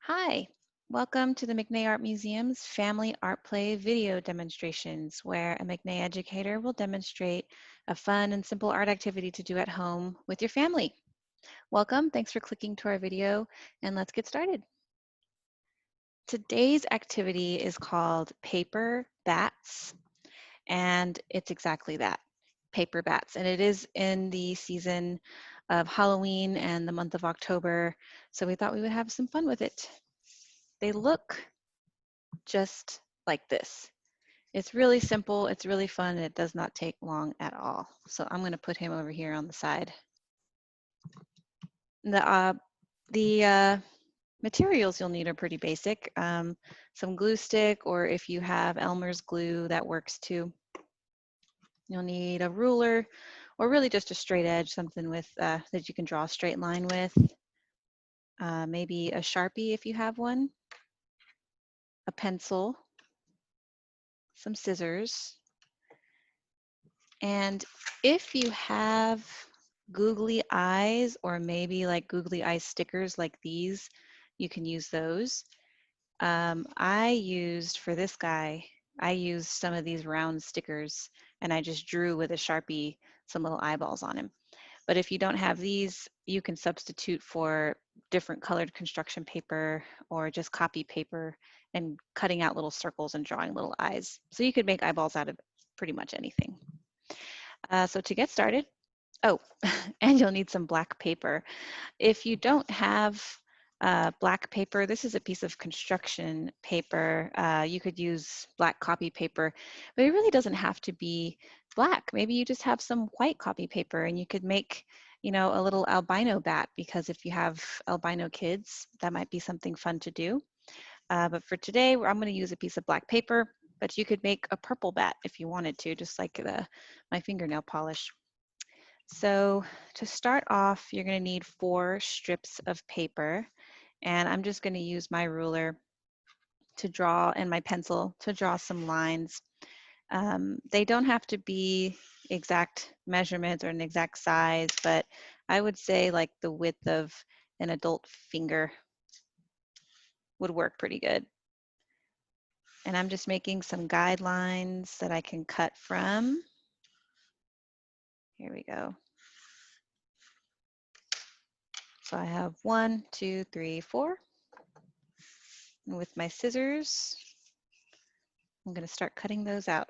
Hi, welcome to the McNay Art Museum's Family Art Play video demonstrations, where a McNay educator will demonstrate a fun and simple art activity to do at home with your family. Welcome, thanks for clicking to our video, and let's get started. Today's activity is called Paper Bats, and it's exactly that, paper bats. And it is in the season of Halloween and the month of October, so we thought we would have some fun with it. They look just like this. It's really simple, it's really fun, and it does not take long at all. So I'm going to put him over here on the side. The materials you'll need are pretty basic. Some glue stick, or if you have Elmer's glue, that works too. You'll need a ruler, or really just a straight edge, something with that you can draw a straight line with. Maybe a Sharpie if you have one, a pencil, some scissors, and if you have googly eyes, or maybe like googly eye stickers like these, you can use those. I used, for this guy, I used some of these round stickers, and I just drew with a Sharpie some little eyeballs on him. But if you don't have these, you can substitute for different colored construction paper or just copy paper and cutting out little circles and drawing little eyes. So you could make eyeballs out of pretty much anything. So to get started, oh, and you'll need some black paper. If you don't have black paper, this is a piece of construction paper. You could use black copy paper, but it really doesn't have to be black. Maybe you just have some white copy paper, and you could make, a little albino bat, because if you have albino kids, that might be something fun to do. But for today, I'm going to use a piece of black paper, but you could make a purple bat if you wanted to, just like my fingernail polish. So to start off, you're going to need 4 strips of paper, and I'm just going to use my ruler to draw, and my pencil to draw some lines. They don't have to be exact measurements or an exact size, but I would say like the width of an adult finger would work pretty good. And I'm just making some guidelines that I can cut from. Here we go. So I have 1, 2, 3, 4. And with my scissors, I'm going to start cutting those out.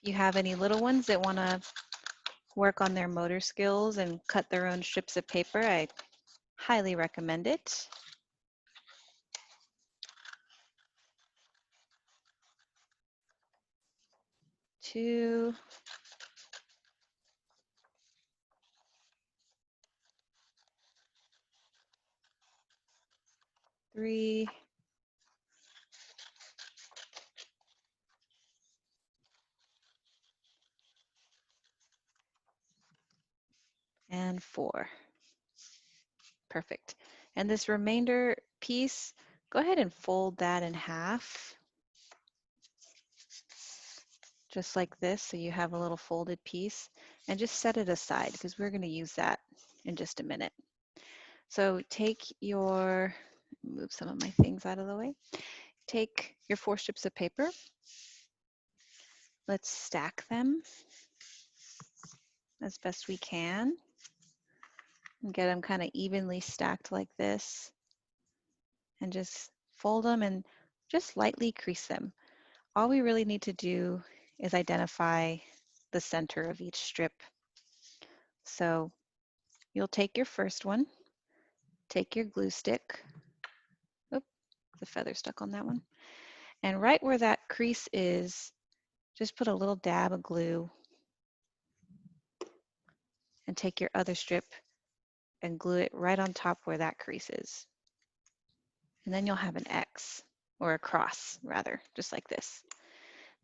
If you have any little ones that want to work on their motor skills and cut their own strips of paper, I highly recommend it. Two, 3, and 4. Perfect. And this remainder piece, go ahead and fold that in half, just like this, so you have a little folded piece, and just set it aside, because we're going to use that in just a minute. So take your, move some of my things out of the way. Take your 4 strips of paper. Let's stack them as best we can and get them kind of evenly stacked like this, and just fold them and just lightly crease them. All we really need to do is identify the center of each strip. So you'll take your first one, take your glue stick. Oop, the feather stuck on that one. And right where that crease is, just put a little dab of glue, and take your other strip and glue it right on top where that crease is. And then you'll have an X, or a cross rather, just like this.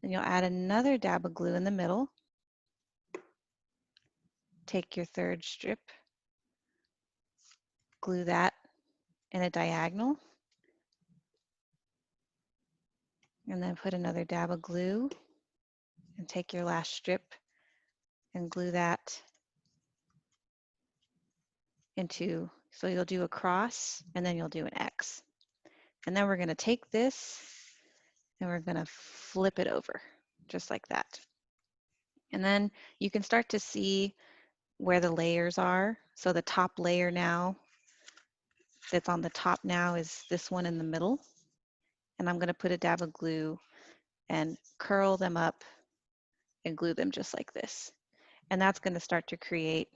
Then you'll add another dab of glue in the middle. Take your third strip, glue that in a diagonal, and then put another dab of glue, and take your last strip and glue that into, so you'll do a cross and then you'll do an X. And then we're going to take this and we're going to flip it over just like that. And then you can start to see where the layers are. So the top layer now that's on the top now is this one in the middle. And I'm going to put a dab of glue and curl them up and glue them just like this. And that's going to start to create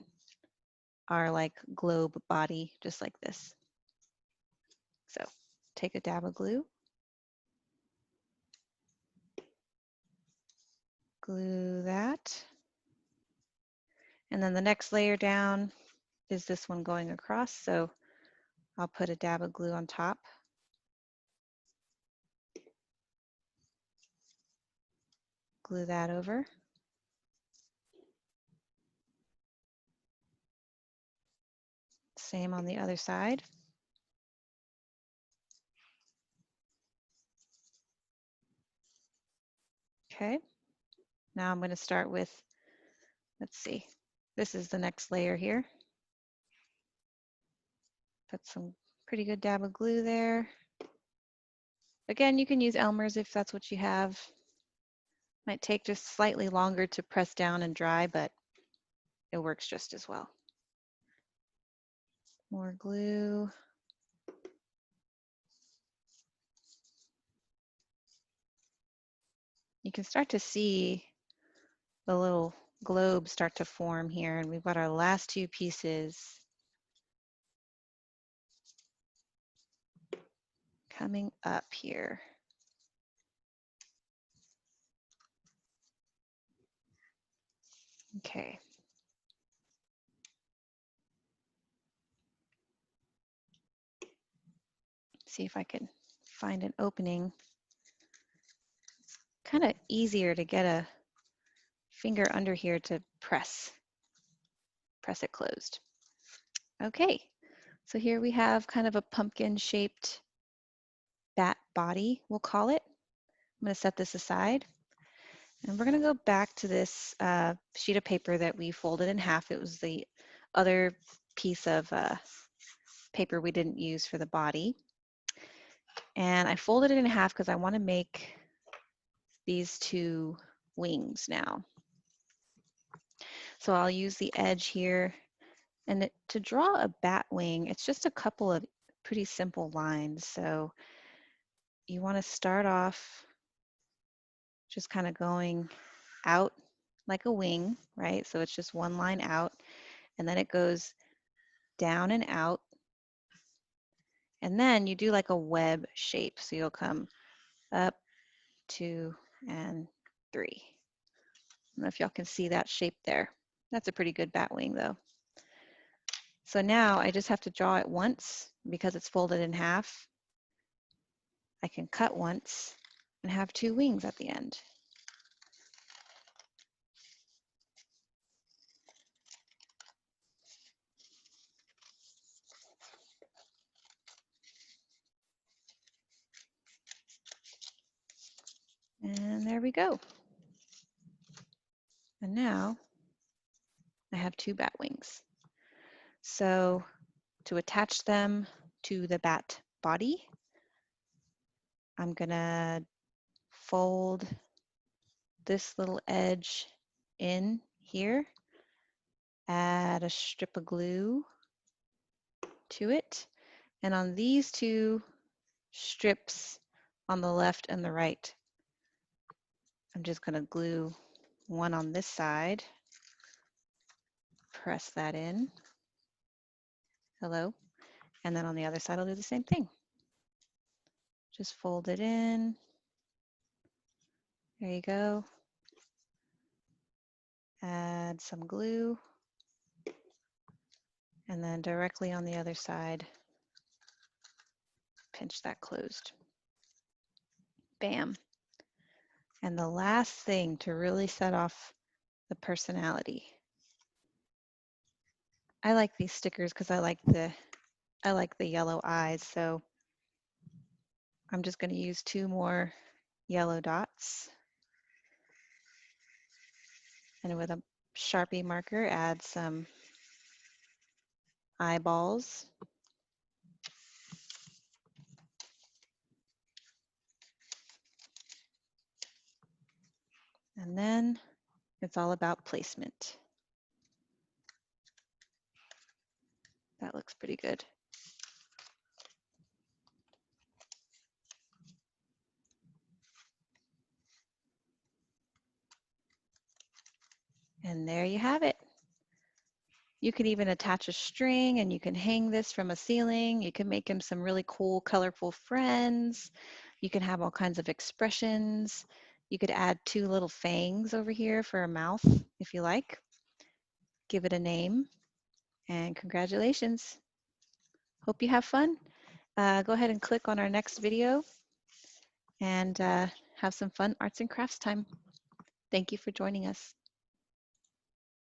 our like globe body just like this. So take a dab of glue, glue that. And then the next layer down is this one going across. So I'll put a dab of glue on top. Glue that over. Same on the other side. Okay. Now I'm going to start with, let's see, this is the next layer here. Put some pretty good dab of glue there. Again, you can use Elmer's if that's what you have. Might take just slightly longer to press down and dry, but it works just as well. More glue. You can start to see the little globe start to form here, and we've got our last two pieces coming up here. Okay. See if I can find an opening. Kind of easier to get a finger under here to press it closed. Okay, so here we have kind of a pumpkin shaped bat body, we'll call it. I'm going to set this aside. And we're going to go back to this sheet of paper that we folded in half. It was the other piece of paper we didn't use for the body. And I folded it in half because I want to make these two wings now. So I'll use the edge here. And to draw a bat wing, it's just a couple of pretty simple lines. So you want to start off just kind of going out like a wing, right? So it's just one line out, and then it goes down and out. And then you do like a web shape. So you'll come up, 2, and 3. I don't know if y'all can see that shape there. That's a pretty good bat wing though. So now I just have to draw it once because it's folded in half. I can cut once and have 2 wings at the end. And there we go. And now I have 2 bat wings. So to attach them to the bat body, I'm gonna fold this little edge in here, add a strip of glue to it, and on these 2 strips on the left and the right, I'm just gonna glue one on this side, press that in, hello, and then on the other side I'll do the same thing. Just fold it in, there you go. Add some glue, and then directly on the other side, pinch that closed. Bam. And the last thing to really set off the personality. I like these stickers because I like the yellow eyes, so I'm just going to use 2 more yellow dots. And with a Sharpie marker, add some eyeballs. And then it's all about placement. That looks pretty good. And there you have it. You could even attach a string and you can hang this from a ceiling. You can make him some really cool, colorful friends. You can have all kinds of expressions. You could add 2 little fangs over here for a mouth if you like. Give it a name, and congratulations. Hope you have fun. Go ahead and click on our next video and have some fun arts and crafts time. Thank you for joining us.